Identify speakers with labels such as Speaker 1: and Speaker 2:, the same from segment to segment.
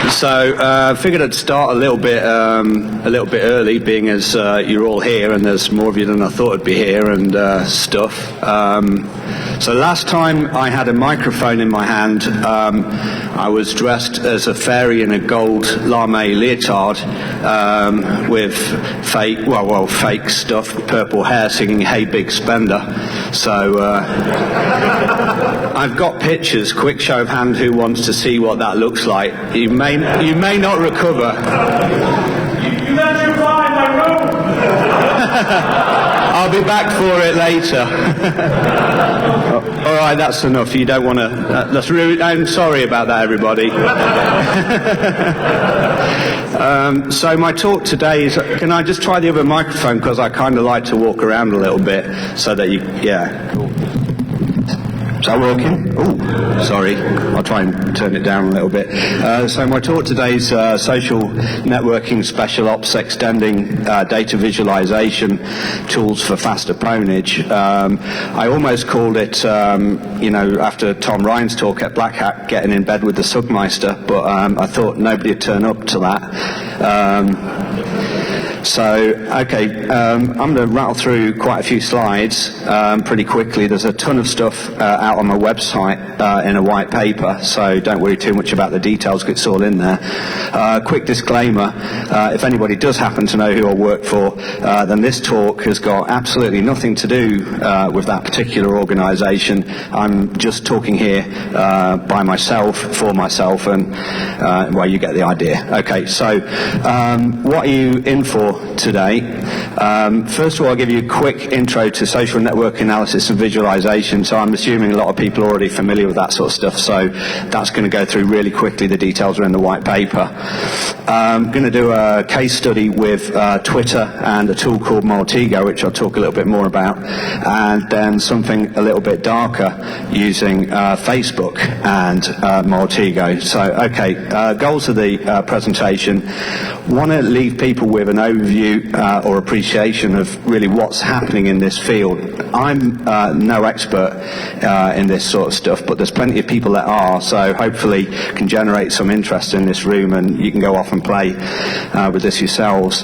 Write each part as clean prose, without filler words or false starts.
Speaker 1: So figured I'd start a little bit early, being as you're all here, and there's more of you than I thought would be here, and stuff. So last time I had a microphone in my hand, I was dressed as a fairy in a gold lame leotard with fake stuff, purple hair, singing "Hey Big Spender." So I've got pictures. Quick show of hand, who wants to see what that looks like? You may not recover.
Speaker 2: You let your fly in my room.
Speaker 1: I'll be back for it later. All right, that's enough. You don't want to. That's rude. I'm sorry about that, everybody. So my talk today is. Can I just try the other microphone, because I kind of like to walk around a little bit so that you. Yeah. Cool. Is that working? Oh, sorry. I'll try and turn it down a little bit. So my talk today is social networking special ops extending data visualization tools for faster pwnage. I almost called it, after Tom Ryan's talk at Black Hat, getting in bed with the Sugmeister, but I thought nobody would turn up to that. I'm going to rattle through quite a few slides pretty quickly. There's a ton of stuff out on my website in a white paper, so don't worry too much about the details, it's all in there. Quick disclaimer, if anybody does happen to know who I work for, then this talk has got absolutely nothing to do with that particular organisation. I'm just talking here by myself, for myself, and you get the idea. Okay, so what are you in for today? First of all, I'll give you a quick intro to social network analysis and visualization. So I'm assuming a lot of people are already familiar with that sort of stuff, so that's going to go through really quickly. The details are in the white paper. I'm going to do a case study with Twitter and a tool called Maltego, which I'll talk a little bit more about, and then something a little bit darker using Facebook and Maltego. So, goals of the presentation. Want to leave people with an overview or appreciation of really what's happening in this field. I'm no expert in this sort of stuff, but there's plenty of people that are, so hopefully can generate some interest in this room, and you can go off and play with this yourselves.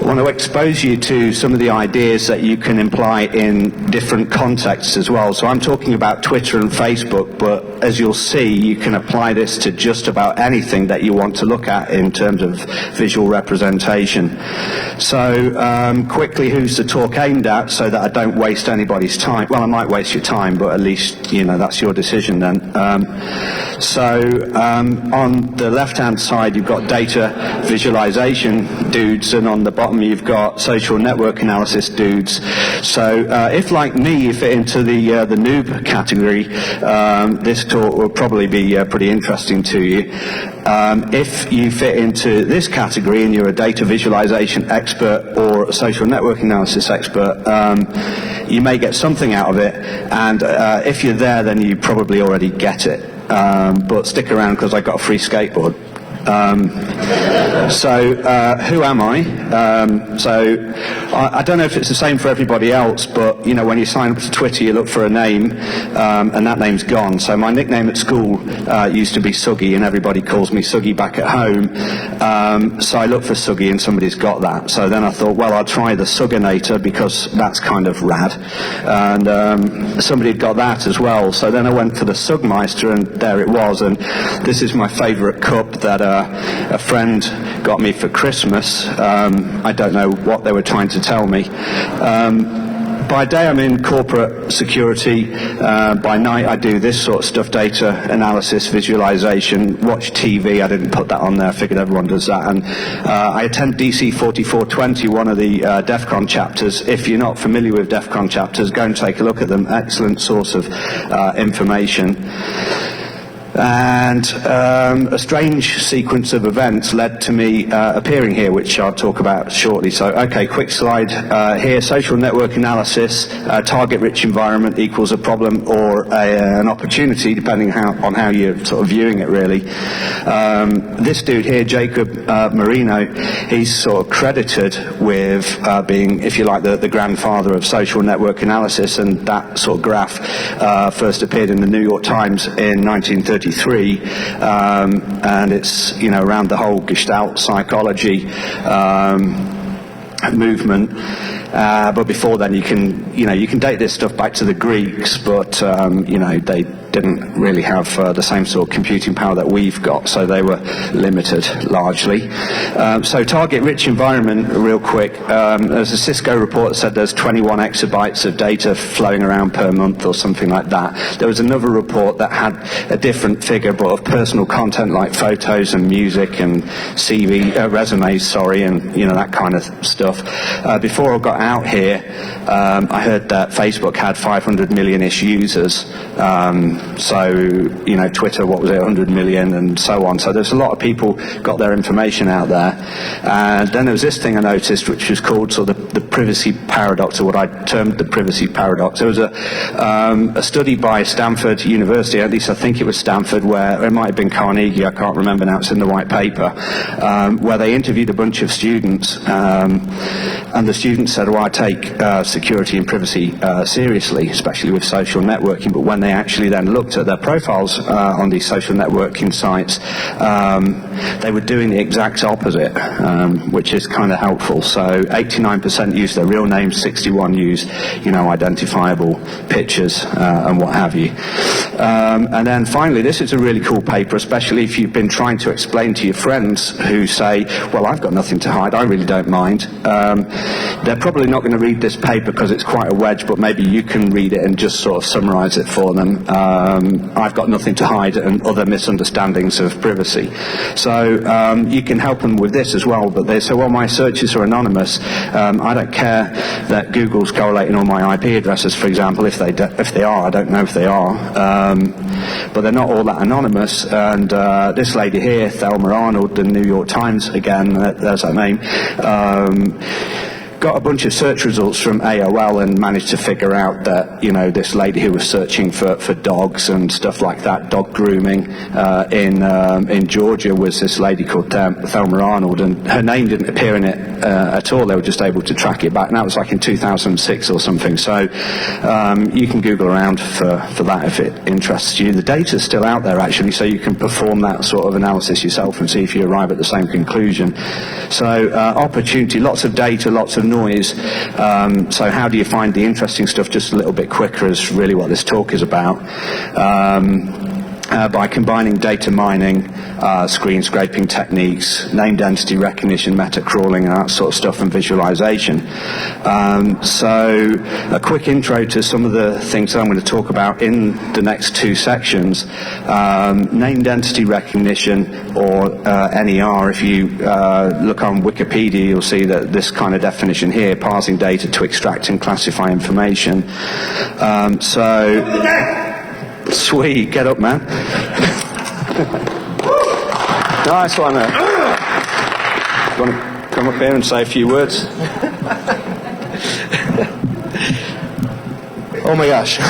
Speaker 1: I want to expose you to some of the ideas that you can imply in different contexts as well. So I'm talking about Twitter and Facebook, but as you'll see, you can apply this to just about anything that you want to look at in terms of visual representation. So quickly, who's the talk aimed at, so that I don't waste anybody's time? Well, I might waste your time, but at least, that's your decision then. On the left-hand side, you've got data visualization dudes, and on the bottom you've got social network analysis dudes. So if, like me, you fit into the noob category, this talk will probably be pretty interesting to you. If you fit into this category and you're a data visualization expert or a social network analysis expert, you may get something out of it, and if you're there, then you probably already get it. But stick around, because I got a free skateboard. Who am I? I don't know if it's the same for everybody else, but when you sign up to Twitter, you look for a name, and that name's gone. So my nickname at school used to be Suggy, and everybody calls me Suggy back at home. So I looked for Suggy, and somebody's got that. So then I thought, well, I'll try the Sugginator, because that's kind of rad. And somebody had got that as well. So then I went for the Sugmeister, and there it was. And this is my favourite cup that a friend got me for Christmas. I don't know what they were trying to tell me. By day I'm in corporate security. By night I do this sort of stuff, data analysis, visualization, watch TV. I didn't put that on there, I figured everyone does that. And I attend DC 4420, one of the DEFCON chapters. If you're not familiar with DEFCON chapters, go and take a look at them. Excellent source of information. And a strange sequence of events led to me appearing here, which I'll talk about shortly. So, quick slide here. Social network analysis, target-rich environment equals a problem or an opportunity, depending on how you're sort of viewing it, really. This dude here, Jacob Marino, he's sort of credited with being, if you like, the grandfather of social network analysis, and that sort of graph first appeared in the New York Times in 1933, and it's, you know, around the whole Gestalt psychology movement. But before then, you can date this stuff back to the Greeks, but you know, they didn't really have the same sort of computing power that we've got, so they were limited largely. So target-rich environment, real quick. There's a Cisco report that said there's 21 exabytes of data flowing around per month or something like that. There was another report that had a different figure, but of personal content like photos and music and resumes, and you know, that kind of stuff. Before I got out here, I heard that Facebook had 500 million-ish users. So, you know, Twitter, what was it, 100 million and so on. So there's a lot of people got their information out there. And then there was this thing I noticed, which was called sort of the privacy paradox, or what I termed the privacy paradox. There was a study by Stanford University, at least I think it was Stanford, where it might have been Carnegie, I can't remember now, it's in the white paper, where they interviewed a bunch of students, and the students said, well, I take security and privacy seriously, especially with social networking, but when they actually then looked at their profiles on these social networking sites, they were doing the exact opposite, which is kind of helpful. So 89% used their real names, 61 used, you know, identifiable pictures and what have you. And then finally, this is a really cool paper, especially if you've been trying to explain to your friends who say, well, I've got nothing to hide, I really don't mind. They're probably not going to read this paper because it's quite a wedge, but maybe you can read it and just sort of summarize it for them. I've got nothing to hide, and other misunderstandings of privacy. So you can help them with this as well. But they say, well, my searches are anonymous. I don't care that Google's correlating all my IP addresses, for example. If they are, I don't know if they are. But they're not all that anonymous. And this lady here, Thelma Arnold, the New York Times, again, there's that name, got a bunch of search results from AOL and managed to figure out that, you know, this lady who was searching for dogs and stuff like that, dog grooming, in Georgia, was this lady called Thelma Arnold, and her name didn't appear in it at all. They were just able to track it back, and that was like in 2006 or something. So you can Google around for that if it interests you. The data's still out there, actually, so you can perform that sort of analysis yourself and see if you arrive at the same conclusion. So opportunity, lots of data, lots of noise. So how do you find the interesting stuff just a little bit quicker is really what this talk is about. By combining data mining, screen scraping techniques, named entity recognition, meta crawling, and that sort of stuff, and visualization. So a quick intro to some of the things that I'm going to talk about in the next two sections. Named entity recognition, or NER. If you look on Wikipedia, you'll see that this kind of definition here, parsing data to extract and classify information. Sweet, get up, man. Nice one, man. You want to come up here and say a few words?
Speaker 3: Oh my gosh.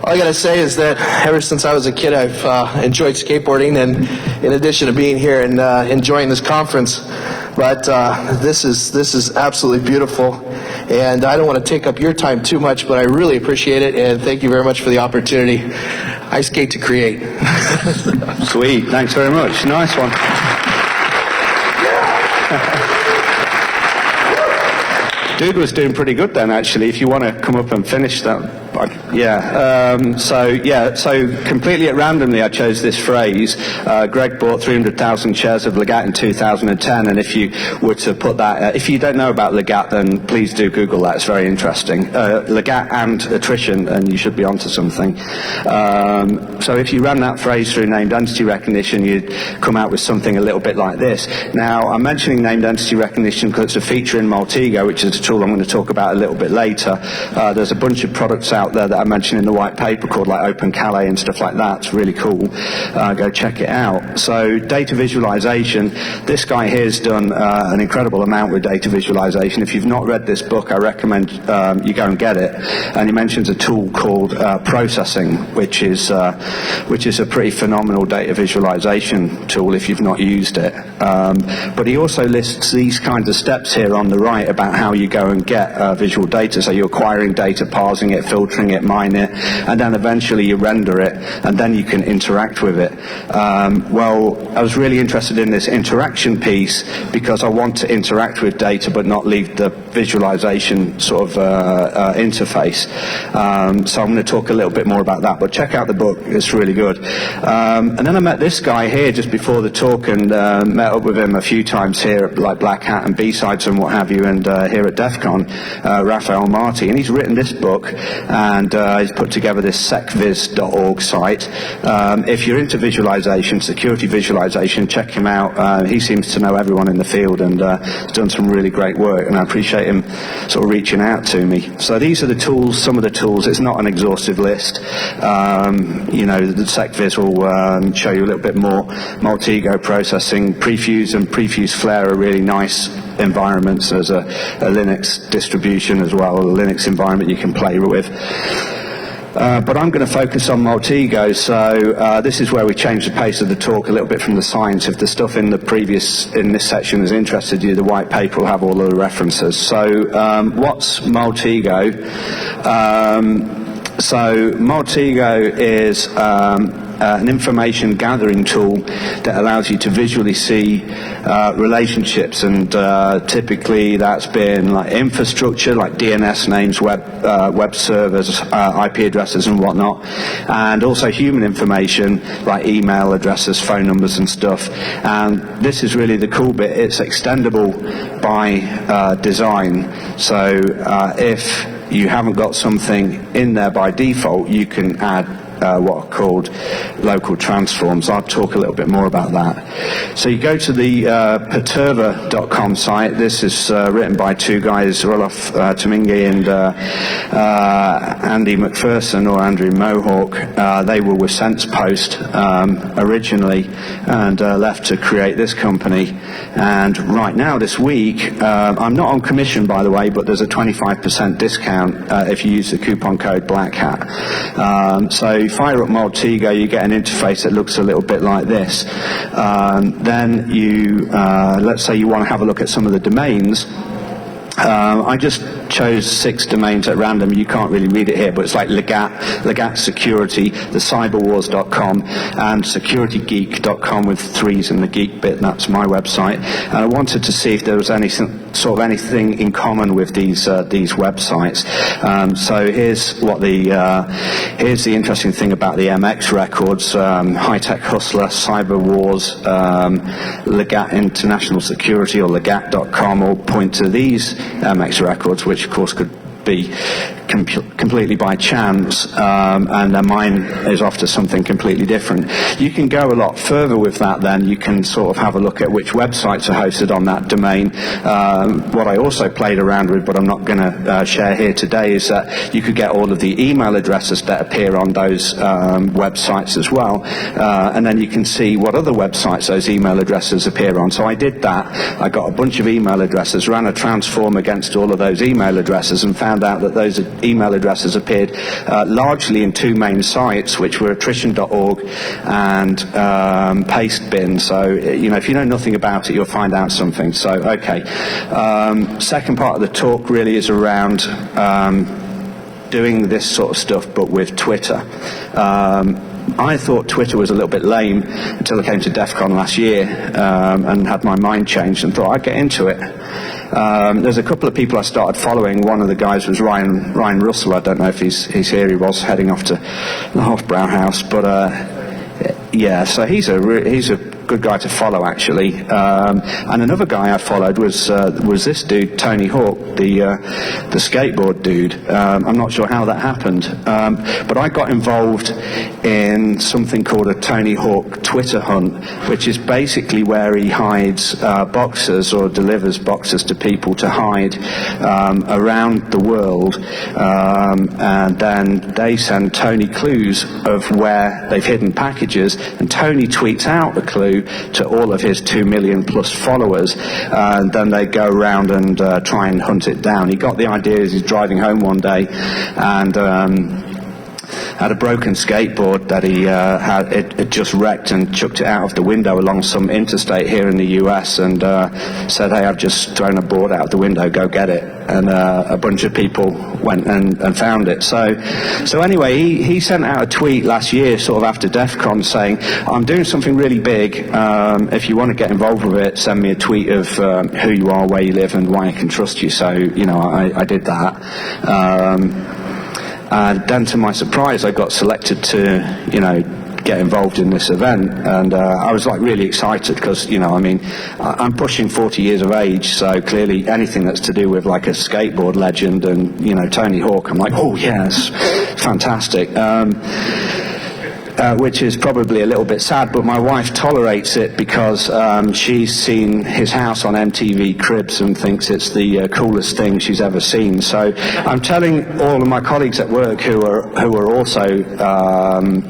Speaker 3: All I gotta say is that ever since I was a kid, I've enjoyed skateboarding, and in addition to being here and enjoying this conference, but this is absolutely beautiful, and I don't want to take up your time too much, but I really appreciate it, and thank you very much for the opportunity. I skate to create.
Speaker 1: Sweet, thanks very much. Nice one. Dude was doing pretty good then, actually, if you want to come up and finish that. So completely at randomly I chose this phrase. Greg bought 300,000 shares of Legat in 2010, and if you were to put that, if you don't know about Legat, then please do Google that, it's very interesting. Legat and attrition, and you should be onto something. So if you ran that phrase through named entity recognition, you'd come out with something a little bit like this. Now, I'm mentioning named entity recognition because it's a feature in Maltego, which is a tool I'm going to talk about a little bit later. There's a bunch of products out out there that I mentioned in the white paper called like Open Calais and stuff like that. It's really cool. Go check it out. So data visualization, this guy here has done an incredible amount with data visualization. If you've not read this book, I recommend you go and get it. And he mentions a tool called processing, which is a pretty phenomenal data visualization tool if you've not used it. But he also lists these kinds of steps here on the right about how you go and get visual data. So you're acquiring data, parsing it, filtering it, mining it, and then eventually you render it, and then you can interact with it. Well, I was really interested in this interaction piece because I want to interact with data but not leave the visualization sort of interface. So I'm going to talk a little bit more about that, but check out the book. It's really good. And then I met this guy here just before the talk and met up with him a few times here at like Black Hat and B-Sides and what have you, and here at DEFCON, Raphael Marti, and he's written this book, and he's put together this secviz.org site. If you're into visualization, security visualization, check him out. He seems to know everyone in the field and has done some really great work, and I appreciate him sort of reaching out to me. So these are the tools, some of the tools. It's not an exhaustive list. You know, the secviz will show you a little bit more. Multi-Ego processing, Prefuse and Prefuse Flare are really nice environments as a Linux distribution as well, a Linux environment you can play with. But I'm going to focus on Multi-Ego, so this is where we change the pace of the talk a little bit from the science. If the stuff in this section has interested you, the white paper will have all of the references. So what's Multi-Ego? So Multi-Ego is an information gathering tool that allows you to visually see relationships, and typically that's been like infrastructure, like DNS names, web servers, IP addresses and whatnot, and also human information like email addresses, phone numbers and stuff. And this is really the cool bit. It's extendable by design. So if you haven't got something in there by default, you can add what are called local transforms. I'll talk a little bit more about that. So you go to the perturba.com site. This is written by two guys, Roloff Tomingi and Andy McPherson, or Andrew Mohawk. They were with SensePost originally and left to create this company. And right now, this week, I'm not on commission, by the way, but there's a 25% discount if you use the coupon code BLACKHAT. So you fire up Multi-Ego, you get an interface that looks a little bit like this. Then you, let's say you want to have a look at some of the domains. I just chose 6 domains at random. You can't really read it here, but it's like Legat Security, the cyberwars.com, and securitygeek.com with 3s in the geek bit. That's my website. And I wanted to see if there was anything in common with these websites. So here's the interesting thing about the MX records: High Tech Hustler, Cyber Wars, Legat International Security, or Legat.com, all point to these MX records, which of course could be completely by chance, and mine is off to something completely different. You can go a lot further with that. Then you can sort of have a look at which websites are hosted on that domain. What I also played around with, but I'm not going to share here today, is that you could get all of the email addresses that appear on those websites as well, and then you can see what other websites those email addresses appear on. So I did that. I got a bunch of email addresses, ran a transform against all of those email addresses, and found out that those email addresses appeared largely in 2 main sites, which were attrition.org and Pastebin. So, you know, if you know nothing about it, you'll find out something. So, okay. Second part of the talk really is around doing this sort of stuff, but with Twitter. I thought Twitter was a little bit lame until I came to DEFCON last year and had my mind changed and thought I'd get into it. There's a couple of people I started following. One of the guys was Ryan Russell. I don't know if he's here. He was heading off to the Hofbrauhaus, but yeah. So he's a good guy to follow, actually. And another guy I followed was this dude, Tony Hawk, the skateboard dude. I'm not sure how that happened, but I got involved in something called a Tony Hawk Twitter hunt, which is basically where he hides boxes or delivers boxes to people to hide around the world, and then they send Tony clues of where they've hidden packages, and Tony tweets out the clue to all of his 2 million plus followers, and then they go around and try and hunt it down. He got the idea as he's driving home one day, and had a broken skateboard that he had just wrecked and chucked it out of the window along some interstate here in the US, and said, "Hey, I've just thrown a board out of the window, go get it." And a bunch of people went and found it. So anyway, he sent out a tweet last year, sort of after DEFCON, saying, "I'm doing something really big. If you want to get involved with it, send me a tweet of who you are, where you live, and why I can trust you." So, I did that. And then, to my surprise, I got selected to, get involved in this event, and I was really excited because, I'm pushing 40 years of age, so clearly anything that's to do with like a skateboard legend and, Tony Hawk, I'm like, oh yes, fantastic. Which is probably a little bit sad, but my wife tolerates it because she's seen his house on MTV Cribs and thinks it's the coolest thing she's ever seen. So I'm telling all of my colleagues at work who are also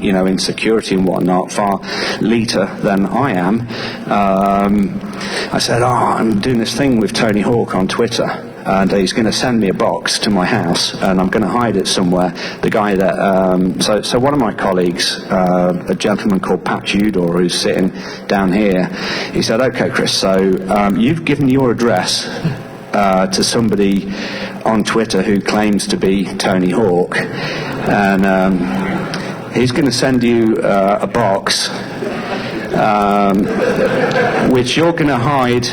Speaker 1: in security and whatnot, far later than I am. I said, I'm doing this thing with Tony Hawk on Twitter, and he's going to send me a box to my house, and I'm going to hide it somewhere. The guy that, so one of my colleagues, a gentleman called Pat Tudor, who's sitting down here, he said, "Okay, Chris, so you've given your address to somebody on Twitter who claims to be Tony Hawk, and he's going to send you a box which you're going to hide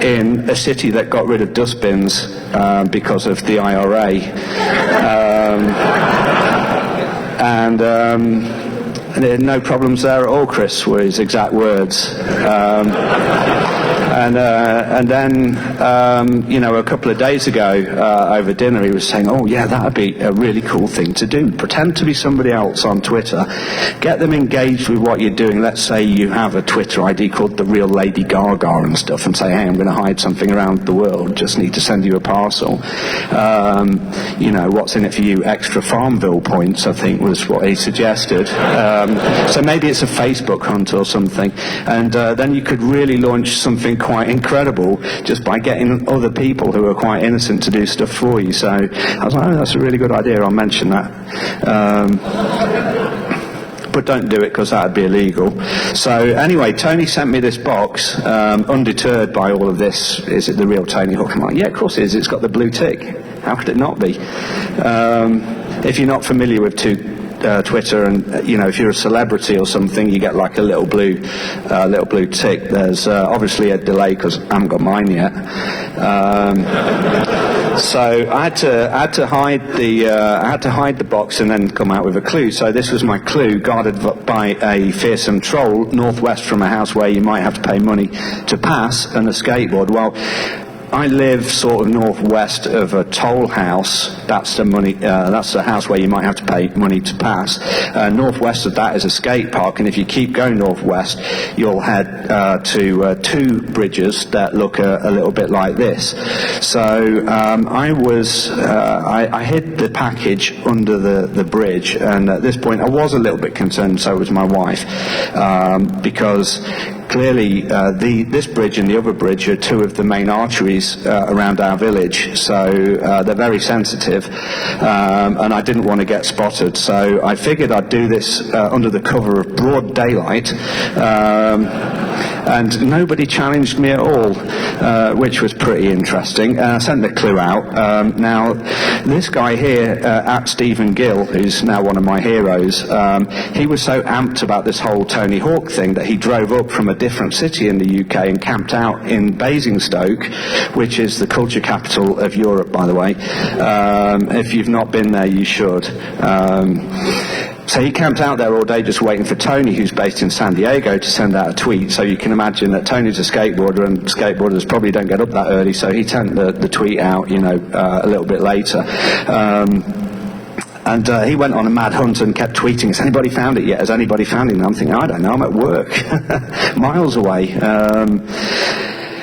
Speaker 1: in a city that got rid of dustbins because of the IRA, and no problems there at all, Chris," were his exact words. And then, a couple of days ago, over dinner, he was saying, "Oh yeah, that'd be a really cool thing to do. Pretend to be somebody else on Twitter. Get them engaged with what you're doing. Let's say you have a Twitter ID called The Real Lady Gaga and stuff, and say, hey, I'm going to hide something around the world. Just need to send you a parcel. What's in it for you? Extra Farmville points," I think was what he suggested. So maybe it's a Facebook hunt or something. And then you could really launch something quite incredible just by getting other people who are quite innocent to do stuff for you. So I was like, that's a really good idea, I'll mention that. But don't do it because that would be illegal. So anyway, Tony sent me this box, undeterred by all of this. Is it the real Tony Hawk? I'm like, yeah, of course it is. It's got the blue tick. How could it not be? If you're not familiar with Twitter, and if you're a celebrity or something, you get like a little blue tick. There's obviously a delay because I haven't got mine yet. So I had to hide the box and then come out with a clue. So this was my clue, guarded by a fearsome troll northwest from a house where you might have to pay money to pass, and a skateboard. Well, I live sort of northwest of a toll house. That's the house where you might have to pay money to pass. Northwest of that is a skate park, and if you keep going northwest, you'll head to two bridges that look a little bit like this. So I hid the package under the bridge, and at this point I was a little bit concerned, so was my wife, because clearly this bridge and the other bridge are two of the main arteries around our village, so they're very sensitive, and I didn't want to get spotted, so I figured I'd do this under the cover of broad daylight, and nobody challenged me at all, which was pretty interesting. I sent the clue out. Now, this guy here, at Stephen Gill, who's now one of my heroes, he was so amped about this whole Tony Hawk thing that he drove up from a different city in the UK and camped out in Basingstoke, which is the culture capital of Europe, by the way. If you've not been there, you should. So he camped out there all day just waiting for Tony, who's based in San Diego, to send out a tweet. So you can imagine that Tony's a skateboarder, and skateboarders probably don't get up that early, so he sent the tweet out, a little bit later. And he went on a mad hunt and kept tweeting, has anybody found it yet? Has anybody found it? And I'm thinking, I don't know, I'm at work, miles away.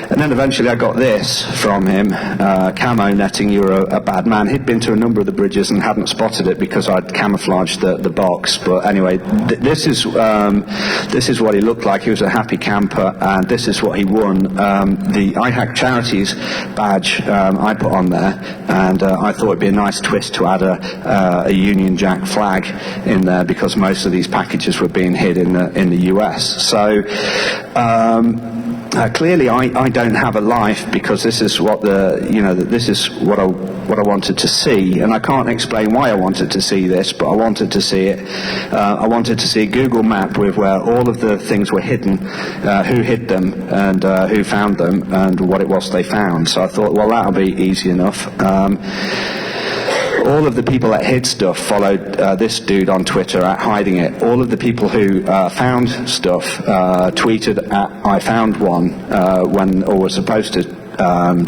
Speaker 1: And then eventually I got this from him, camo netting, you're a bad man. He'd been to a number of the bridges and hadn't spotted it because I'd camouflaged the box. But anyway, this is what he looked like. He was a happy camper, and this is what he won. The I Hack Charities badge I put on there, and I thought it'd be a nice twist to add a Union Jack flag in there, because most of these packages were being hid in the US. So clearly, I don't have a life, because this is what this is what I wanted to see, and I can't explain why I wanted to see this, but I wanted to see it. I wanted to see a Google map with where all of the things were hidden, who hid them, and who found them, and what it was they found. So I thought, well, that'll be easy enough. All of the that hid stuff followed this dude on Twitter at Hiding It. All of the people who found stuff tweeted at I found one or were supposed to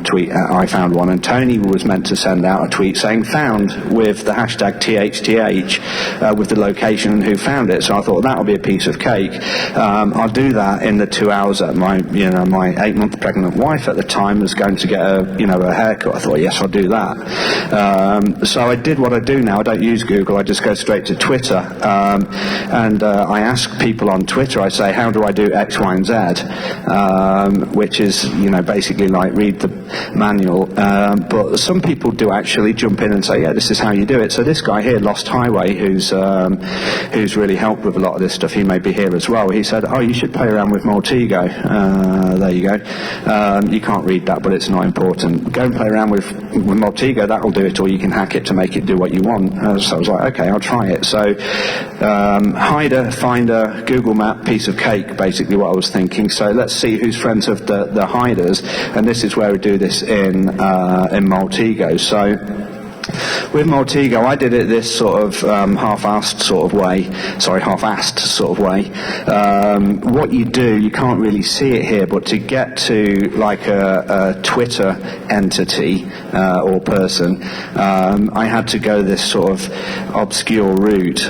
Speaker 1: tweet at I found one, and Tony was meant to send out a tweet saying found with the hashtag THTH with the location and who found it. So I thought that'll be a piece of cake. I'll do that in the 2 hours that my 8-month pregnant wife at the time was going to get a haircut. I thought, yes, I'll do that. So I did what I do now. I don't use Google. I just go straight to Twitter, and I ask people on Twitter. I say, how do I do X, Y, and Z? Which is basically like read the manual, but some people do actually jump in and say, yeah, this is how you do it. So this guy here, Lost Highway, who's really helped with a lot of this stuff, he may be here as well. He said, oh, you should play around with Maltego. There you go. You can't read that, but it's not important. Go and play around with Maltego, that'll do it, or you can hack it to make it do what you want. So I was like, okay, I'll try it. So hider, finder, Google Map, piece of cake, basically what I was thinking. So let's see who's friends of the hiders, and this is where we do this in Maltego. So with Maltego, I did it this sort of half-assed sort of way. What you do, you can't really see it here, but to get to like a Twitter entity or person, I had to go this sort of obscure route,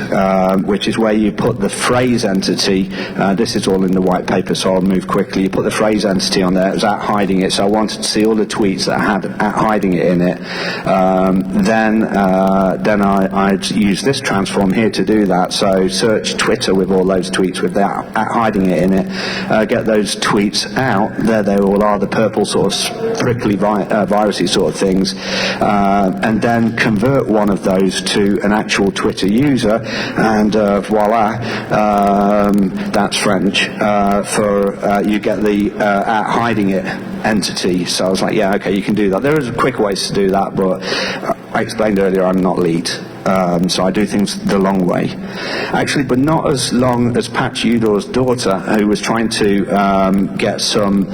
Speaker 1: which is where you put the phrase entity. This is all in the white paper, so I'll move quickly. You put the phrase entity on there. It was at Hiding It, so I wanted to see all the tweets that had at Hiding It in it. Then I'd use this transform here to do that. So search Twitter with all those tweets with that at Hiding It in it. Get those tweets out. There they all are, the purple sort of prickly virusy sort of things. And then convert one of those to an actual Twitter user, and voila, that's French. You get the at Hiding It entity. So I was like, yeah, okay, you can do that. There is quick ways to do that, but I explained earlier I'm not lead, so I do things the long way. Actually, but not as long as Pat Udor's daughter, who was trying to get some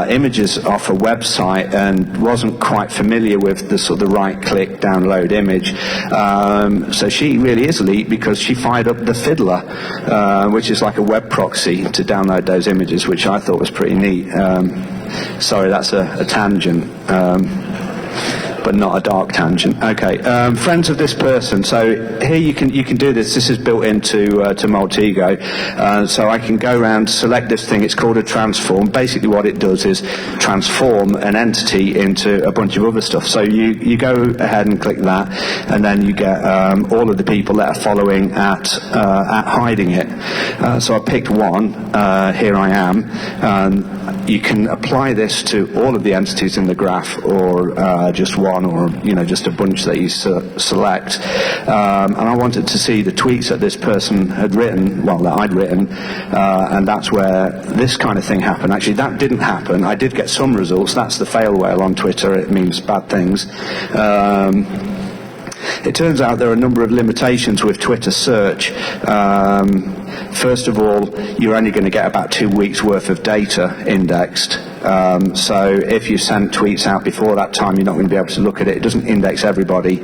Speaker 1: images off a website and wasn't quite familiar with the sort of right-click download image. So she really is elite, because she fired up the Fiddler, which is like a web proxy to download those images, which I thought was pretty neat. Sorry, that's a tangent. But not a dark tangent. Okay, friends of this person. So here you can do this. This is built into to Maltego. So I can go around, select this thing. It's called a transform. Basically, what it does is transform an entity into a bunch of other stuff. So you go ahead and click that, and then you get all of the people that are following at Hiding It. So I picked one. Here I am. You can apply this to all of the entities in the graph, or just one, or just a bunch that you select. And I wanted to see the tweets that this person had written, that I'd written, and that's where this kind of thing happened. Actually, that didn't happen. I did get some results. That's the fail whale on Twitter. It means bad things. It turns out there are a number of limitations with Twitter search. First of all, you're only going to get about 2 weeks worth of data indexed. So if you send tweets out before that time, you're not going to be able to look at it. It doesn't index everybody.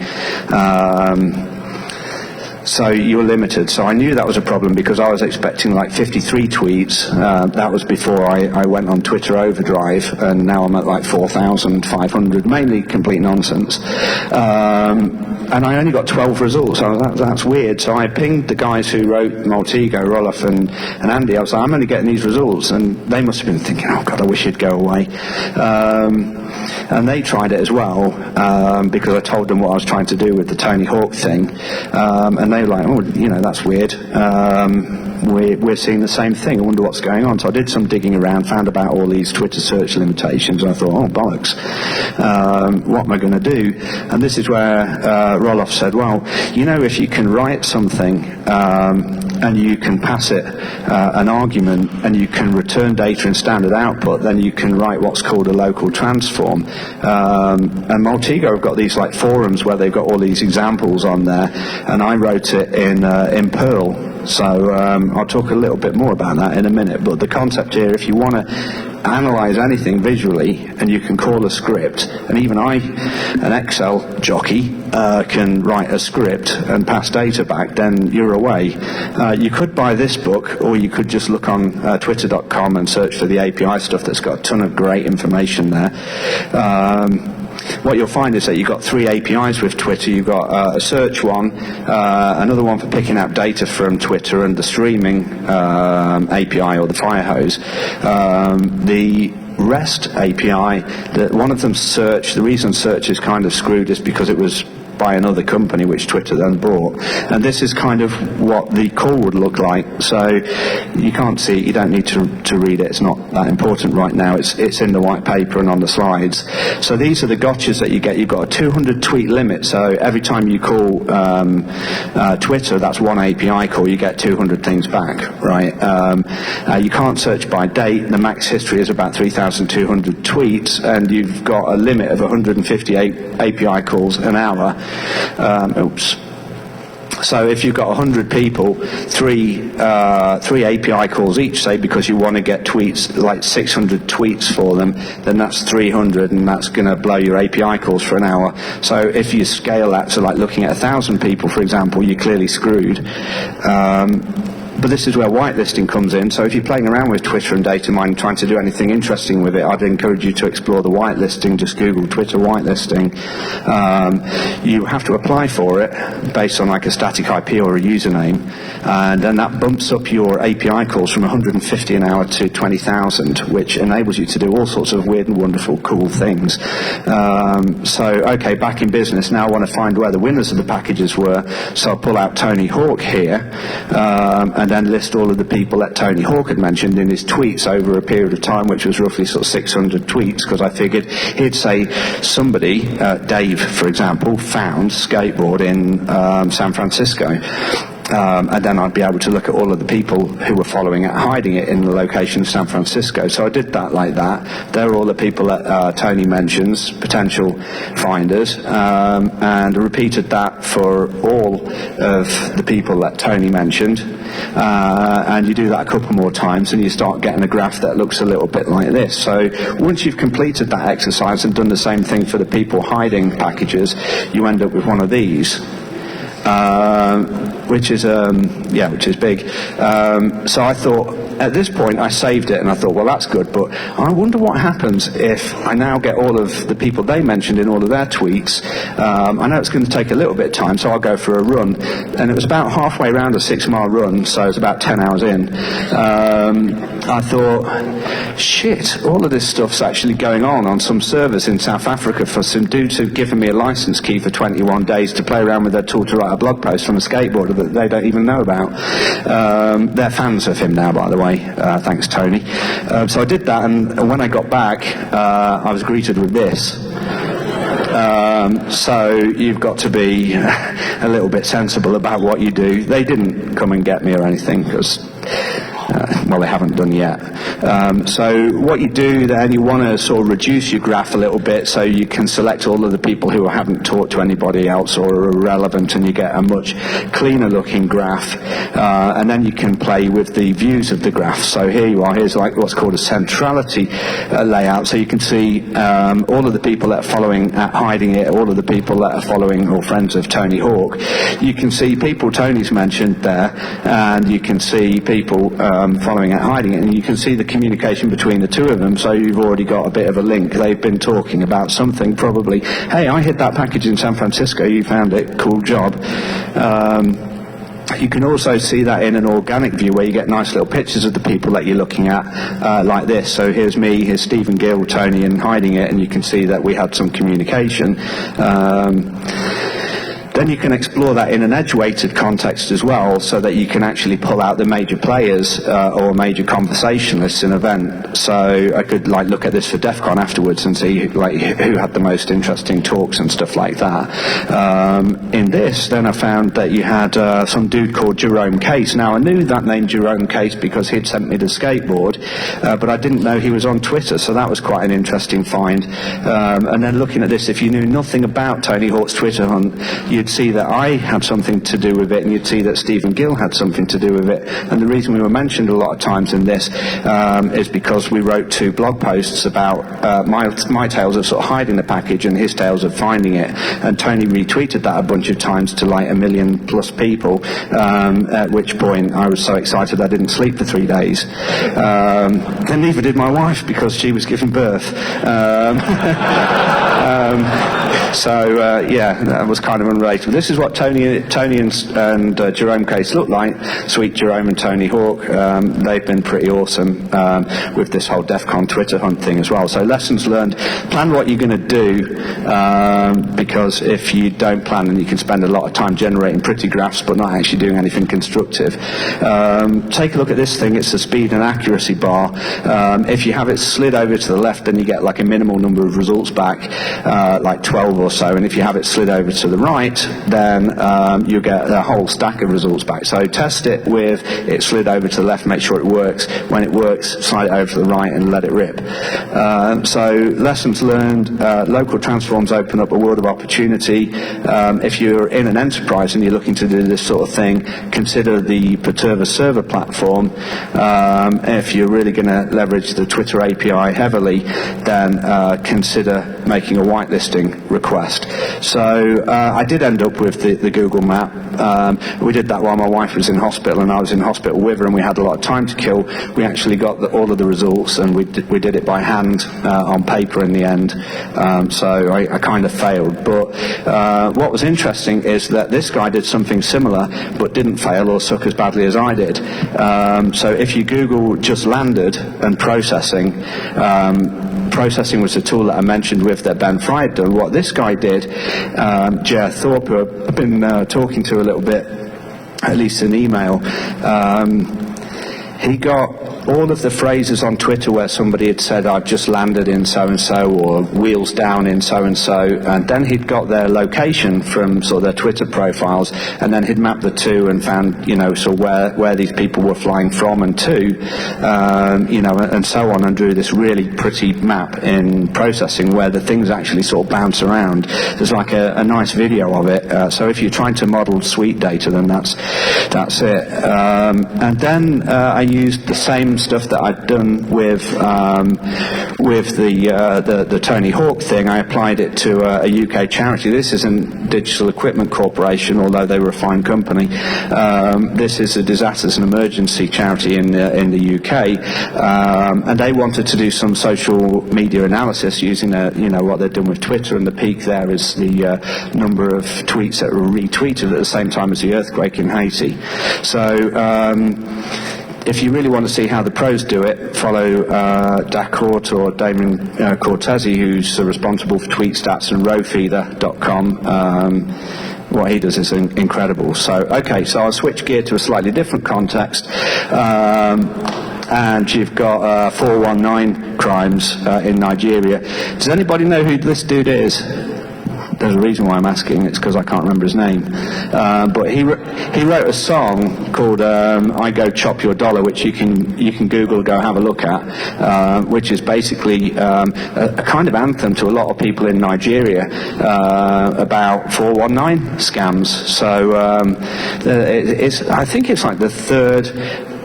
Speaker 1: So you're limited. So I knew that was a problem because I was expecting like 53 tweets. That was before I went on Twitter overdrive, and now I'm at like 4,500, mainly complete nonsense. And I only got 12 results. So that's weird. So I pinged the guys who wrote Maltego, Roloff and Andy. I was like, I'm only getting these results. And they must have been thinking, oh God, I wish he'd go away. And they tried it as well, because I told them what I was trying to do with the Tony Hawk thing. And they were like, oh, you know, that's weird. We're seeing the same thing. I wonder what's going on. So I did some digging around, found about all these Twitter search limitations, and I thought, oh, bollocks. What am I going to do? And this is where Roloff said, well, you know, if you can write something and you can pass it an argument and you can return data in standard output, then you can write what's called a local transform. And Maltego have got these like forums where they've got all these examples on there, and I wrote it in Perl. So I'll talk a little bit more about that in a minute. But the concept here, if you want to analyze anything visually and you can call a script, and even an Excel jockey, can write a script and pass data back, then you're away. You could buy this book, or you could just look on twitter.com and search for the API stuff that's got a ton of great information there. What you'll find is that you've got 3 APIs with Twitter. You've got a search one, another one for picking up data from Twitter, and the streaming API, or the Firehose. The REST API, one of them search. The reason search is kind of screwed is because it was by another company which Twitter then bought, and this is kind of what the call would look like. So you can't see it, you don't need to read it, it's not that important right now, it's in the white paper and on the slides. So these are the gotchas that you get. You've got a 200 tweet limit, so every time you call Twitter, that's one API call, you get 200 things back, right? You can't search by date. The max history is about 3,200 tweets, and you've got a limit of 158 API calls an hour. So if you've got 100 people, three API calls each, say, because you want to get tweets, like 600 tweets for them, then that's 300, and that's going to blow your API calls for an hour. So if you scale that to like looking at 1,000 people, for example, you're clearly screwed. But this is where whitelisting comes in. So if you're playing around with Twitter and data mining, trying to do anything interesting with it, I'd encourage you to explore the whitelisting. Just Google Twitter whitelisting. You have to apply for it based on like a static IP or a username, and then that bumps up your API calls from 150 an hour to 20,000, which enables you to do all sorts of weird and wonderful, cool things. Okay, back in business now. I want to find where the winners of the packages were. So I'll pull out Tony Hawk here, and then list all of the people that Tony Hawk had mentioned in his tweets over a period of time, which was roughly sort of 600 tweets, because I figured he'd say somebody, Dave, for example, found skateboard in San Francisco. And then I'd be able to look at all of the people who were following it, hiding it in the location of San Francisco. So I did that like that. There are all the people that Tony mentions, potential finders, and I repeated that for all of the people that Tony mentioned. And you do that a couple more times, and you start getting a graph that looks a little bit like this. So once you've completed that exercise and done the same thing for the people hiding packages, you end up with one of these. Which is big. So I thought, at this point, I saved it, and I thought, well, that's good, but I wonder what happens if I now get all of the people they mentioned in all of their tweets. I know it's going to take a little bit of time, so I'll go for a run. And it was about halfway around a 6-mile run, so it's about 10 hours in. I thought, shit, all of this stuff's actually going on some servers in South Africa for some dudes who've given me a license key for 21 days to play around with their tool to write a blog post from a skateboarder that they don't even know about. They're fans of him now, by the way. Thanks, Tony. So I did that, and when I got back, I was greeted with this. So you've got to be a little bit sensible about what you do. They didn't come and get me or anything, because Well, they haven't done yet. So what you do then, you want to sort of reduce your graph a little bit so you can select all of the people who haven't talked to anybody else or are irrelevant, and you get a much cleaner looking graph. And then you can play with the views of the graph. So here you are, here's like what's called a centrality layout. So you can see all of the people that are following at Hiding It, all of the people that are following or friends of Tony Hawk. You can see people Tony's mentioned there, and you can see people following at Hiding It, and you can see the communication between the two of them. So you've already got a bit of a link. They've been talking about something, probably, hey, I hid that package in San Francisco, you found it, cool job. You can also see that in an organic view where you get nice little pictures of the people that you're looking at, like this. So here's me, here's Stephen Gill, Tony, and Hiding It, and you can see that we had some communication. Then you can explore that in an edge-weighted context as well, so that you can actually pull out the major players or major conversationalists in an event. So I could like look at this for DEFCON afterwards and see like who had the most interesting talks and stuff like that. In this, then I found that you had some dude called Jerome Case. Now I knew that name Jerome Case because he'd sent me the skateboard, but I didn't know he was on Twitter, so that was quite an interesting find. And then looking at this, if you knew nothing about Tony Hawk's Twitter hunt, you'd see that I had something to do with it, and you'd see that Stephen Gill had something to do with it. And the reason we were mentioned a lot of times in this is because we wrote 2 blog posts about my tales of sort of hiding the package and his tales of finding it, and Tony retweeted that a bunch of times to like 1 million plus people, at which point I was so excited I didn't sleep for 3 days. And neither did my wife because she was giving birth. So yeah, that was kind of unrelated. This is what Tony and Jerome Case look like. Sweet Jerome and Tony Hawk. They've been pretty awesome with this whole DEFCON Twitter hunt thing as well. So lessons learned: plan what you're going to do, because if you don't plan, then you can spend a lot of time generating pretty graphs but not actually doing anything constructive. Take a look at this thing. It's the speed and accuracy bar. If you have it slid over to the left, then you get like a minimal number of results back, like 12 or so, and if you have it slid over to the right, then you get a whole stack of results back. So test it with it slid over to the left, make sure it works. When it works, slide it over to the right and let it rip. So lessons learned: local transforms open up a world of opportunity. If you're in an enterprise and you're looking to do this sort of thing, consider the Perturba server platform. If you're really going to leverage the Twitter API heavily, then consider making a whitelisting request. So I did end up with the Google map. We did that while my wife was in hospital and I was in hospital with her, and we had a lot of time to kill. We actually got all of the results, and we did it by hand on paper in the end. So I kind of failed. But what was interesting is that this guy did something similar but didn't fail or suck as badly as I did. So if you Google just landed and processing, processing was the tool that I mentioned with that Ben Fry had done. What this guy did, Jer Thorpe, who I've been talking to a little bit, at least in email, he got all of the phrases on Twitter where somebody had said, I've just landed in so-and-so, or wheels down in so-and-so, and then he'd got their location from sort of their Twitter profiles, and then he'd mapped the two and found, you know, so where these people were flying from and to, you know, and so on, and drew this really pretty map in processing where the things actually sort of bounce around. There's like a nice video of it. So if you're trying to model sweet data, then that's it. And then I used the same stuff that I'd done with the Tony Hawk thing. I applied it to a UK charity. This isn't Digital Equipment Corporation, although they were a fine company. This is a disasters and emergency charity in the UK, and they wanted to do some social media analysis using you know, what they'd done with Twitter, and the peak there is the number of tweets that were retweeted at the same time as the earthquake in Haiti. So if you really want to see how the pros do it, follow Dacourt or Damon Cortese, who's responsible for TweetStats and rowfeeder.com. What he does is incredible. So, okay, so I'll switch gear to a slightly different context. And you've got 419 crimes in Nigeria. Does anybody know who this dude is? there's a reason why I'm asking. It's because I can't remember his name. But he wrote a song called "I Go Chop Your Dollar," which you can Google, go have a look at, which is basically a kind of anthem to a lot of people in Nigeria about 419 scams. So I think it's like the third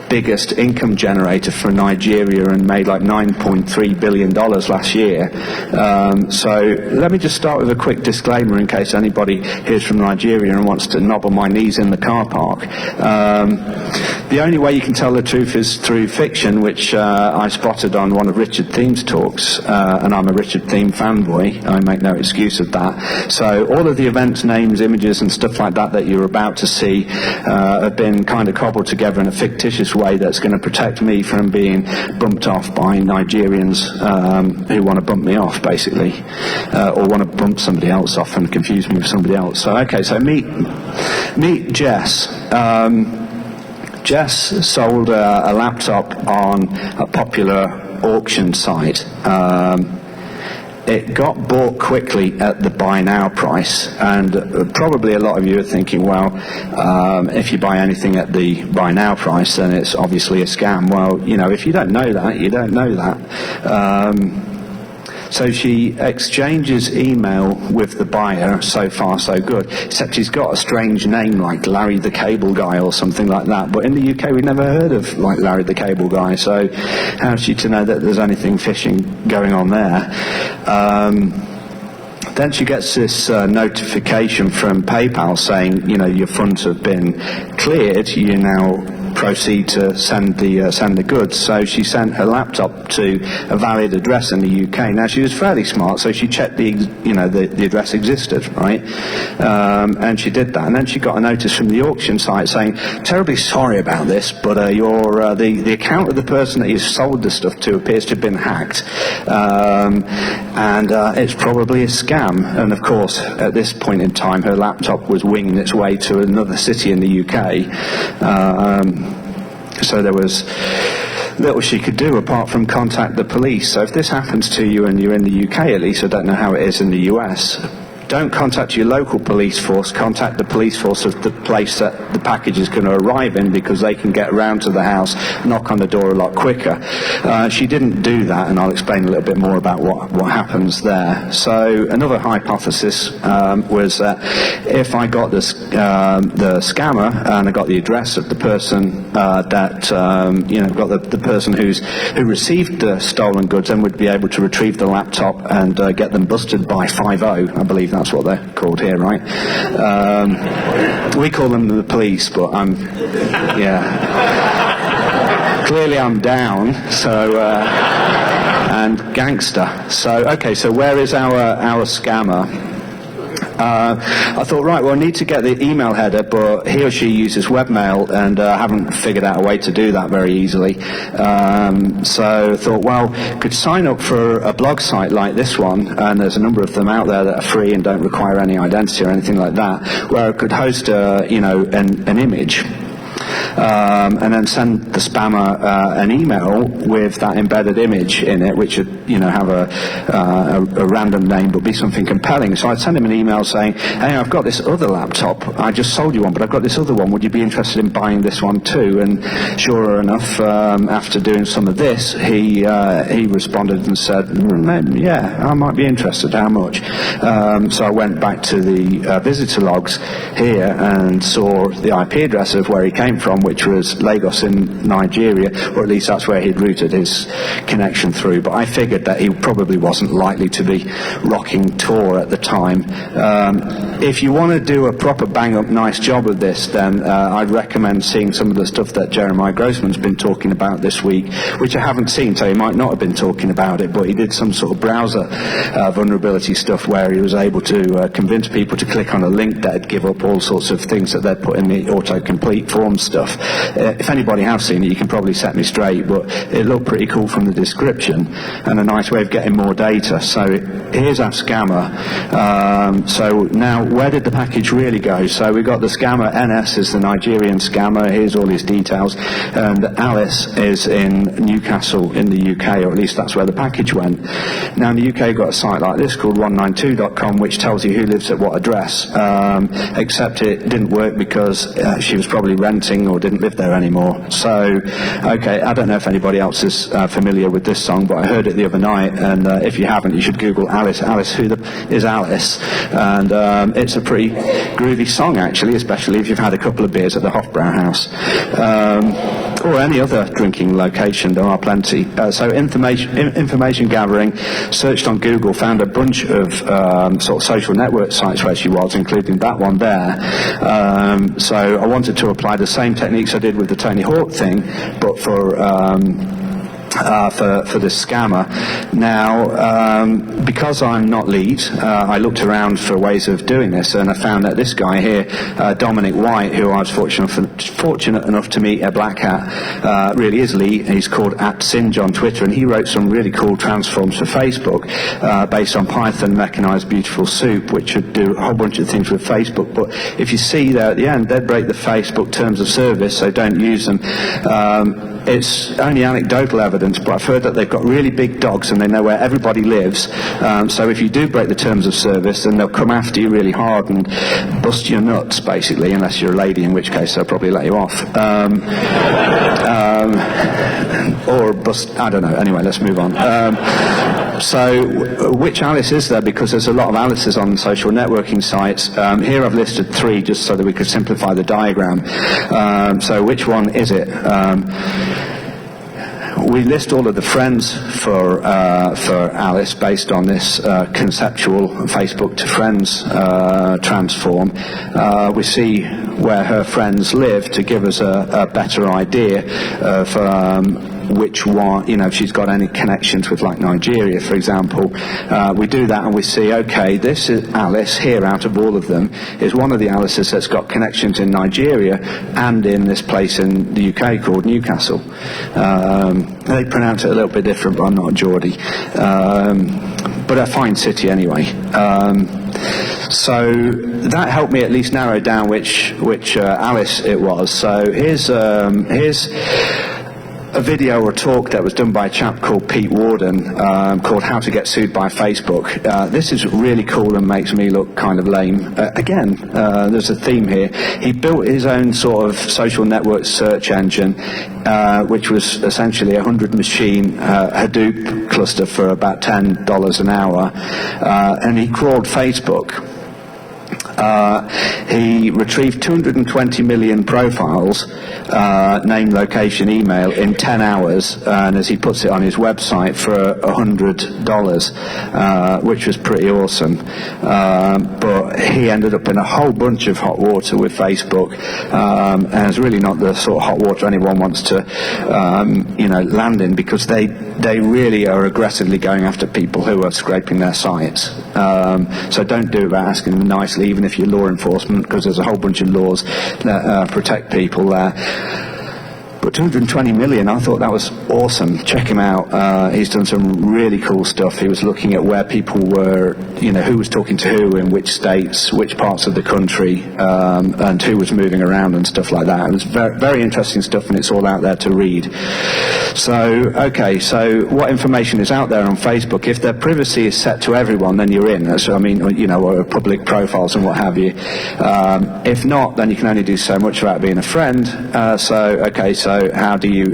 Speaker 1: biggest income generator for Nigeria, and made like $9.3 billion last year. So let me just start with a quick disclaimer in case anybody here's from Nigeria and wants to nobble my knees in the car park. The only way you can tell the truth is through fiction, which I spotted on one of Richard Thiem's talks, and I'm a Richard Thiem fanboy. I make no excuse of that. So all of the events, names, images and stuff like that you're about to see have been kind of cobbled together in a fictitious way that's going to protect me from being bumped off by Nigerians who want to bump me off, basically, or want to bump somebody else off and confuse me with somebody else. So okay, so meet Jess. Jess sold a laptop on a popular auction site. It got bought quickly at the buy now price, and probably a lot of you are thinking, well, if you buy anything at the buy now price, then it's obviously a scam. Well, you know, if you don't know that, you don't know that. So she exchanges email with the buyer. So far so good, except he's got a strange name like Larry the Cable Guy or something like that. But in the UK we've never heard of like Larry the Cable Guy, so how's she to know that there's anything phishing going on there? Then she gets this notification from PayPal saying, you know, your funds have been cleared, you now proceed to send the goods. So she sent her laptop to a valid address in the UK. Now she was fairly smart, so she checked the address existed, right? And she did that. And then she got a notice from the auction site saying, terribly sorry about this, but the account of the person that you sold the stuff to appears to have been hacked, and it's probably a scam. And of course, at this point in time, her laptop was winging its way to another city in the UK. So there was little she could do apart from contact the police. So if this happens to you and you're in the UK, at least, I don't know how it is in the US, don't contact your local police force, contact the police force of the place that the package is going to arrive in, because they can get around to the house, knock on the door a lot quicker. She didn't do that, and I'll explain a little bit more about what happens there. So another hypothesis was that if I got the scammer and I got the address of the person got the person who received the stolen goods, then would be able to retrieve the laptop and get them busted by 5-0, I believe that's what they're called here, right? We call them the police, but clearly I'm down, so, and gangster. So, okay, so where is our scammer? I thought, right, well, I need to get the email header, but he or she uses webmail, and I haven't figured out a way to do that very easily. So I thought, well, could sign up for a blog site like this one, and there's a number of them out there that are free and don't require any identity or anything like that, where I could host an image. And then send the spammer an email with that embedded image in it, which would, have a random name but be something compelling. So I'd send him an email saying, hey, I've got this other laptop. I just sold you one, but I've got this other one. Would you be interested in buying this one too? And sure enough, after doing some of this, he responded and said, yeah, I might be interested. How much? So I went back to the visitor logs here and saw the IP address of where he came from, which was Lagos in Nigeria, or at least that's where he'd routed his connection through. But I figured that he probably wasn't likely to be rocking Tor at the time. If you want to do a proper bang-up nice job of this, then I'd recommend seeing some of the stuff that Jeremiah Grossman's been talking about this week, which I haven't seen, so he might not have been talking about it, but he did some sort of browser vulnerability stuff where he was able to convince people to click on a link that'd give up all sorts of things that they'd put in the autocomplete forms stuff. If anybody has seen it, you can probably set me straight, but it looked pretty cool from the description and a nice way of getting more data. So here's our scammer. So now, where did the package really go? So we got the scammer. NS is the Nigerian scammer. Here's all his details. And Alice is in Newcastle in the UK, or at least that's where the package went. Now in the UK, you've got a site like this called 192.com, which tells you who lives at what address, except it didn't work because she was probably renting or didn't live there anymore. So, okay, I don't know if anybody else is familiar with this song, but I heard it the other night, and if you haven't, you should Google Alice. Alice, is Alice? And it's a pretty groovy song, actually, especially if you've had a couple of beers at the Hofbrau House. Or any other drinking location, there are plenty. So information gathering, searched on Google, found a bunch of sort of social network sites where she was, including that one there. So I wanted to apply the same techniques I did with the Tony Hawk thing, but for this scammer. Now, because I'm not lead, I looked around for ways of doing this, and I found that this guy here, Dominic White, who I was fortunate enough to meet at Black Hat, really is lead. He's called @Singe on Twitter, and he wrote some really cool transforms for Facebook based on Python, mechanized beautiful soup, which would do a whole bunch of things with Facebook. But if you see there at the end, they'd break the Facebook terms of service, so don't use them. It's only anecdotal evidence, but I've heard that they've got really big dogs and they know where everybody lives. So if you do break the terms of service, then they'll come after you really hard and bust your nuts, basically, unless you're a lady, in which case they'll probably let you off. Or bust, I don't know. Anyway, let's move on. So which Alice is there? Because there's a lot of Alices on social networking sites. Here I've listed 3 just so that we could simplify the diagram. So which one is it? We list all of the friends for Alice based on this conceptual Facebook to friends transform. We see where her friends live to give us a better idea of which one, if she's got any connections with, like, Nigeria, for example. We do that and we see, okay, this is Alice here out of all of them is one of the Alices that's got connections in Nigeria and in this place in the UK called Newcastle. They pronounce it a little bit different, but I'm not a Geordie. But a fine city anyway. So that helped me at least narrow down which Alice it was. So here's a video or talk that was done by a chap called Pete Warden called How to Get Sued by Facebook. This is really cool and makes me look kind of lame. Again, there's a theme here. He built his own sort of social network search engine, which was essentially a 100-machine Hadoop cluster for about $10 an hour, and he crawled Facebook. He retrieved 220 million profiles, name, location, email, in 10 hours, and as he puts it on his website, for $100, which was pretty awesome. But he ended up in a whole bunch of hot water with Facebook, and it's really not the sort of hot water anyone wants to, land in, because they really are aggressively going after people who are scraping their sites. So don't do it by asking them nicely, even if you're law enforcement, because there's a whole bunch of laws that protect people there. But 220 million, I thought that was awesome. Check him out. He's done some really cool stuff. He was looking at where people were, who was talking to who in which states, which parts of the country, and who was moving around and stuff like that. It was very, very interesting stuff, and it's all out there to read. So, okay, so what information is out there on Facebook? If their privacy is set to everyone, then you're in. So, or public profiles and what have you. If not, then you can only do so much about being a friend. So how do you,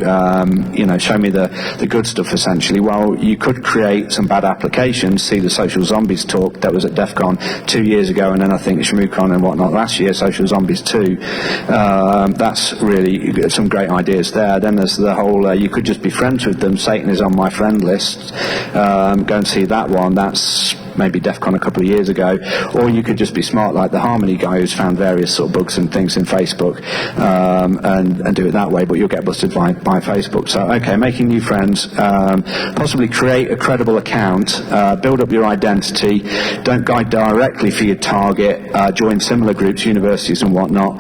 Speaker 1: show me the good stuff, essentially? Well, you could create some bad applications. See the Social Zombies talk that was at DEFCON 2 years ago, and then I think ShmooCon and whatnot last year, Social Zombies 2. That's really some great ideas there. Then there's the whole, you could just be friends with them. Satan is on my friend list. Go and see that one. That's maybe DEFCON a couple of years ago, or you could just be smart like the Harmony guy who's found various sort of bugs and things in Facebook, and do it that way, but you'll get busted by Facebook. So, okay, making new friends, possibly create a credible account, build up your identity, don't guide directly for your target, join similar groups, universities and whatnot,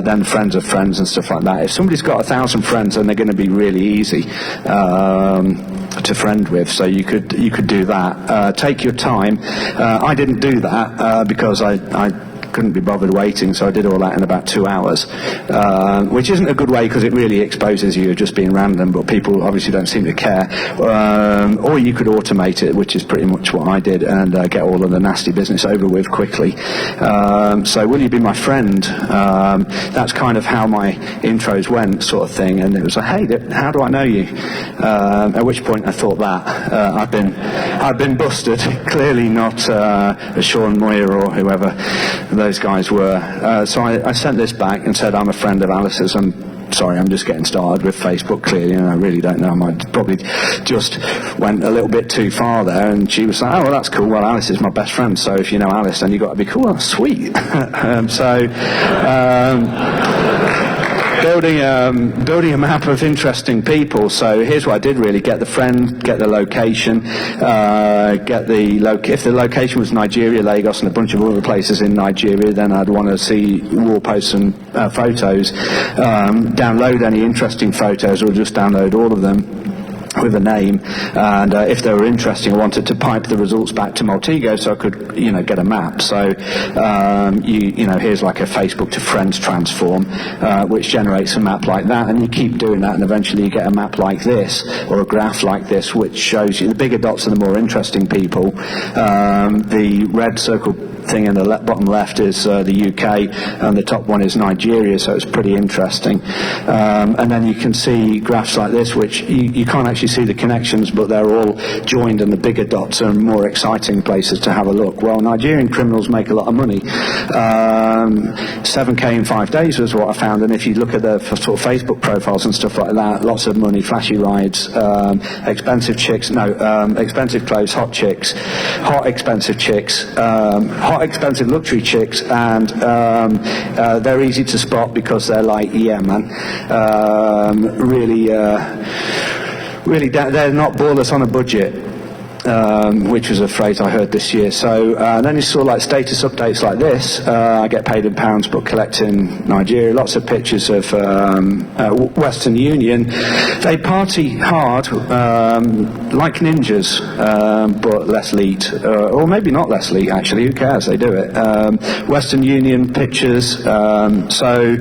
Speaker 1: then friends of friends and stuff like that. If somebody's got 1,000 friends, then they're going to be really easy to friend with, so you could do that. Take your time. I didn't do that because I couldn't be bothered waiting, so I did all that in about 2 hours, which isn't a good way because it really exposes you just being random, but people obviously don't seem to care. Or you could automate it, which is pretty much what I did, and get all of the nasty business over with quickly. So will you be my friend? That's kind of how my intros went, sort of thing, and it was like, hey, how do I know you? At which point I thought that I've been busted. Clearly not Sean Moyer or whoever those guys were. So I sent this back and said, I'm a friend of Alice's. Sorry, I'm just getting started with Facebook, clearly, and I really don't know. I might probably just went a little bit too far there. And she was like, oh, well, that's cool. Well, Alice is my best friend, so if you know Alice, then you've got to be cool. Oh, sweet. Building a map of interesting people. So here's what I did really: get the friend, get the location, if the location was Nigeria, Lagos, and a bunch of other places in Nigeria, then I'd want to see wall posts and photos. Download any interesting photos, or just download all of them with a name, and if they were interesting, I wanted to pipe the results back to Maltego so I could, get a map. So, here's like a Facebook to friends transform, which generates a map like that, and you keep doing that, and eventually you get a map like this, or a graph like this, which shows you the bigger dots are the more interesting people. The red circle thing in the bottom left is the UK, and the top one is Nigeria, so it's pretty interesting. And then you can see graphs like this, which you can't actually see the connections, but they're all joined, and the bigger dots are more exciting places to have a look. Well, Nigerian criminals make a lot of money. 7K in 5 days was what I found, and if you look at the sort of Facebook profiles and stuff like that, lots of money, flashy rides, expensive chicks, expensive clothes, hot expensive chicks, hot expensive luxury chicks, and they're easy to spot because they're like, yeah, man, really, they're not ballers on a budget, which was a phrase I heard this year. So then you saw like status updates like this. I get paid in pounds but collect in Nigeria. Lots of pictures of Western Union. They party hard like ninjas, but less elite, or maybe not less elite actually, who cares, they do it. Western Union pictures. So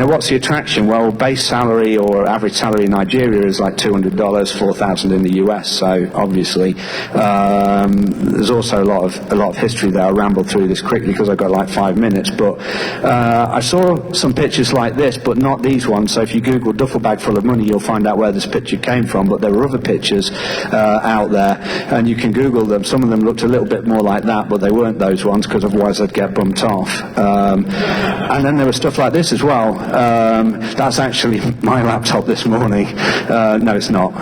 Speaker 1: what's the attraction? Well, base salary or average salary in Nigeria is like $200, $4,000 in the US, so obviously there's also a lot of history there. I'll ramble through this quickly because I've got like 5 minutes, but I saw some pictures like this, but not these ones. So if you Google duffel bag full of money, you'll find out where this picture came from, but there were other pictures out there, and you can Google them. Some of them looked a little bit more like that, but they weren't those ones, because otherwise I'd get bumped off. And then there was stuff like this as well. That's actually my laptop this morning. No, it's not.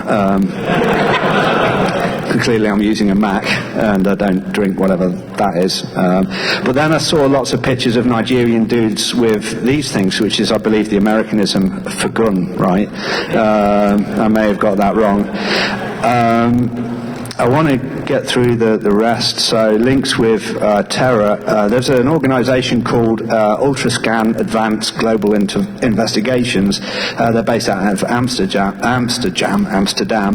Speaker 1: Clearly I'm using a Mac, and I don't drink whatever that is. But then I saw lots of pictures of Nigerian dudes with these things, which is, I believe, the Americanism for gun, right? I may have got that wrong. I want to get through the rest. So links with terror. There's an organization called Ultrascan Advanced Global Investigations. They're based out of Amsterdam,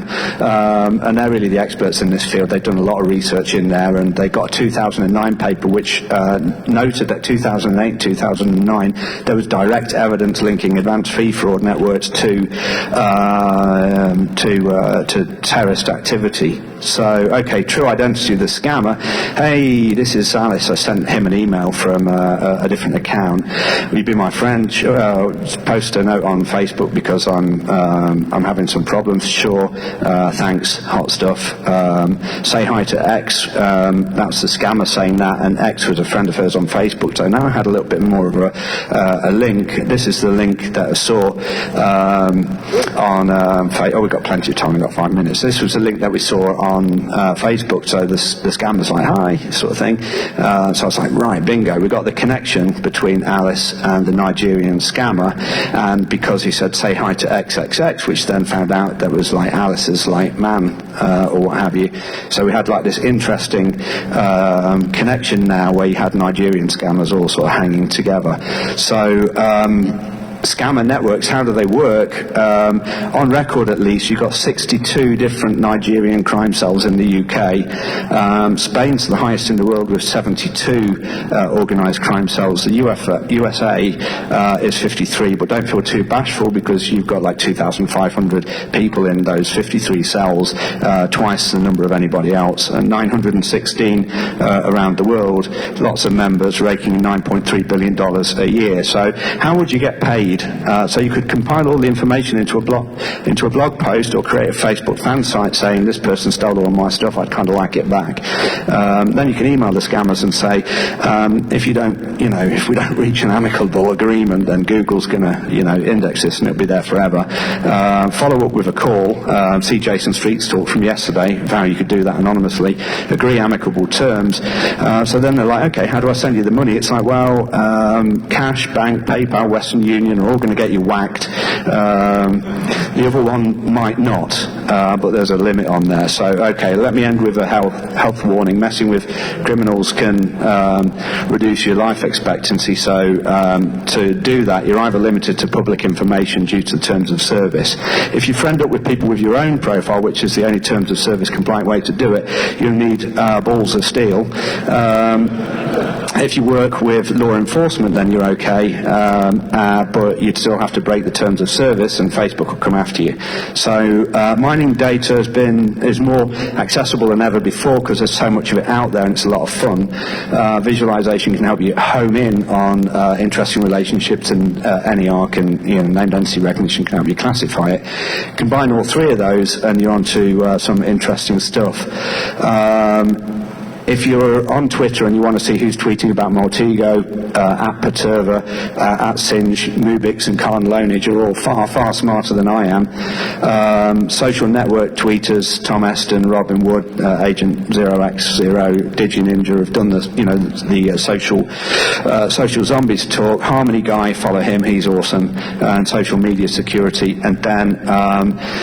Speaker 1: and they're really the experts in this field. They've done a lot of research in there, and they got a 2009 paper which noted that 2008, 2009, there was direct evidence linking advanced fee fraud networks to terrorist activity. So, okay, true identity of the scammer. Hey, this is Alice. I sent him an email from a different account. Will you be my friend? Sure. Post a note on Facebook because I'm having some problems. Sure. Thanks. Hot stuff. Say hi to X. That's the scammer saying that, and X was a friend of hers on Facebook. So now I had a little bit more of a link. This is the link that I saw on Facebook. Oh, we've got plenty of time. We've got 5 minutes. This was a link that we saw on on Facebook. So the scammer's like, hi, sort of thing. So I was like, right, bingo. We got the connection between Alice and the Nigerian scammer. And because he said, say hi to XXX, which then found out that was like Alice's like man or what have you. So we had like this interesting connection now where you had Nigerian scammers all sort of hanging together. So scammer networks, how do they work? On record at least, you've got 62 different Nigerian crime cells in the UK. Spain's the highest in the world with 72 organised crime cells. The USA is 53, but don't feel too bashful because you've got like 2,500 people in those 53 cells, twice the number of anybody else, and 916 around the world, lots of members raking in $9.3 billion a year. So how would you get paid? So you could compile all the information into a blog post or create a Facebook fan site saying this person stole all my stuff, I'd kind of like it back. Then you can email the scammers and say, if we don't reach an amicable agreement, then Google's going to, index this and it'll be there forever. Follow up with a call. See Jason Street's talk from yesterday of how you could do that anonymously. Agree amicable terms. So then they're like, okay, how do I send you the money? It's like, well, cash, bank, PayPal, Western Union are all going to get you whacked. The other one might not, but there's a limit on there. So, okay, let me end with a health warning. Messing with criminals can reduce your life expectancy. So, to do that, you're either limited to public information due to the terms of service. If you friend up with people with your own profile, which is the only terms of service compliant way to do it, you'll need balls of steel. If you work with law enforcement, then you're okay, but you'd still have to break the terms of service, and Facebook will come after you. So mining data is more accessible than ever before because there's so much of it out there, and it's a lot of fun. Visualization can help you home in on interesting relationships, and NER can, name identity recognition can help you classify it. Combine all three of those, and you're onto some interesting stuff. If you're on Twitter and you want to see who's tweeting about Maltego, at Perturva, at Singe, Mubix and Khan Lonage are all far, far smarter than I am. Social network tweeters, Tom Eston, Robin Wood, Agent 0x0, DigiNinja have done the social zombies talk. Harmony Guy, follow him, he's awesome. And social media security. And then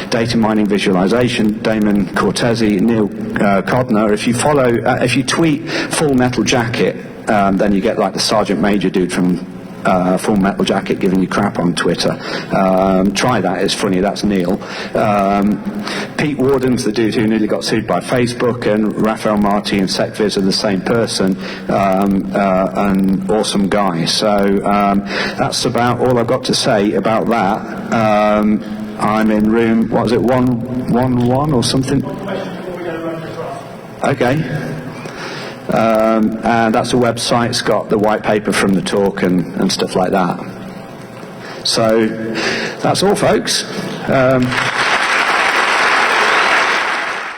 Speaker 1: data mining visualization, Damon Cortese, Neil Codner. If you tweet Full Metal Jacket, then you get like the Sergeant Major dude from Full Metal Jacket giving you crap on Twitter. Try that, it's funny, that's Neil. Pete Warden's the dude who nearly got sued by Facebook, and Raphael Marti and SecViz are the same person, an awesome guy. So that's about all I've got to say about that. I'm in room, 111 or something? Okay. And that's a website. It's got the white paper from the talk and stuff like that. So that's all, folks.